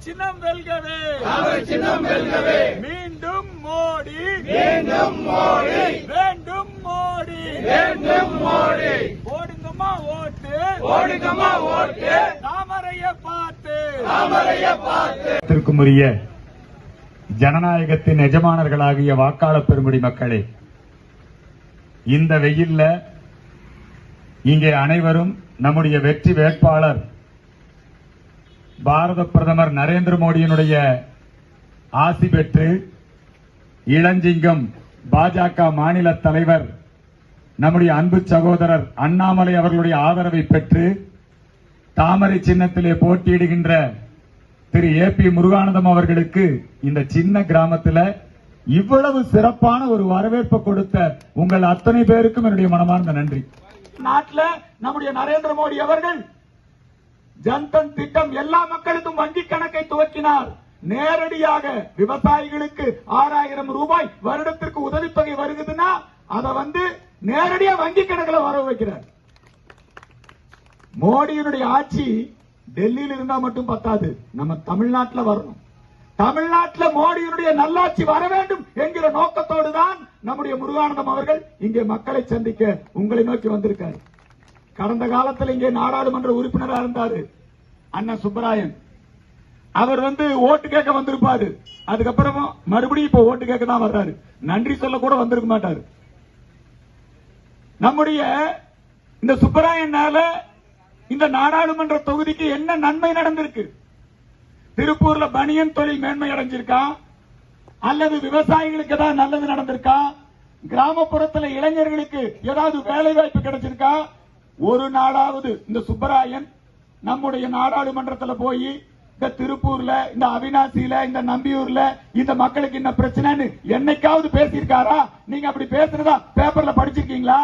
சின்னம் வெல்கவே, காவல் சின்னம் வெல்கவே. மீண்டும் மோடி, மீண்டும் மோடி, வேண்டும் மோடி, வேண்டும் மோடி. போடுங்கம்மா ஓட்டு, போடுங்கம்மா ஓட்டு, தாமரைய பார்த்து, தாமரைய பார்த்து. உரிய ஜனநாயகத்தின் எஜமானர்களாகிய வாக்காளர் பெருங்குடி மக்களே, இந்த வெயில்ல இங்கே அனைவரும் நம்முடைய வெற்றி வேட்பாளர் பாரத பிரதமர் நரேந்திர மோடியினுடைய ஆசி பெற்று இளஞ்சிங்கம் பாஜக மாநில தலைவர் நம்முடைய அன்பு சகோதரர் அண்ணாமலை அவர்களுடைய ஆதரவை பெற்று தாமரை சின்னத்திலே போட்டியிடுகின்ற திரு ஏபி முருகானந்தம் அவர்களுக்கு இந்த சின்ன கிராமத்தில் இவ்வளவு சிறப்பான ஒரு வரவேற்பு கொடுத்த உங்கள் அத்தனை பேருக்கும் என்னுடைய மனமார்ந்த நன்றி. நாட்டில் நம்முடைய நரேந்திர மோடி அவர்கள் ஜன்தன் திட்டம் எல்லா மக்களுக்கும் வங்கி கணக்கை துவக்கினார். நேரடியாக விவசாயிகளுக்கு 6000 ரூபாய் வருடத்திற்கு உதவித்தொகை வருகுதுன்னா அதை நேரடியா வங்கி கணக்கில் வர வைக்கிறார். மோடியினுடைய ஆட்சி டெல்லியில் இருந்தா மட்டும் பத்தாது, நம்ம தமிழ்நாட்டில் வரணும். தமிழ்நாட்டில் மோடியினுடைய நல்லாட்சி வர வேண்டும் என்கிற நோக்கத்தோடு தான் நம்முடைய முருகானந்தம் அவர்கள் இங்கே மக்களை சந்திக்க உங்களை நோக்கி வந்திருக்காரு. கடந்த காலத்தில் இங்கே நாடாளுமன்ற உறுப்பினராக இருந்தாரு அண்ணன் சுப்பராயன். அவர் ஓட்டு கேட்க வந்திருப்பாரு. அதுக்கப்புறம் மறுபடியும் இப்ப ஓட்டு கேட்க தான் வர்றாரு. நன்றி சொல்ல கூட வந்திருக்க மாட்டாரு. நம்முடைய இந்த சுப்பராயனால இந்த நாடாளுமன்ற தொகுதிக்கு என்ன நன்மை நடந்திருக்கு? திருப்பூர்ல பனியன் தொழில் மேன்மை அடைஞ்சிருக்கா, அல்லது விவசாயிகளுக்கு ஏதாவது நல்லது நடந்திருக்கா, கிராமப்புறத்தில் இளைஞர்களுக்கு ஏதாவது வேலை வாய்ப்பு கிடைச்சிருக்கா? ஒரு நாளாவது இந்த சுப்பராயன் நம்முடைய நாடாளுமன்றத்தில் போய் இந்த திருப்பூர்ல, இந்த அவினாசியில, இந்த நம்பியூர்ல இந்த மக்களுக்கு என்ன பிரச்சனைன்னு என்னைக்காவது பேசியிருக்காரா? நீங்க அப்படி பேசுறதா பேப்பர்ல படிச்சிருக்கீங்களா?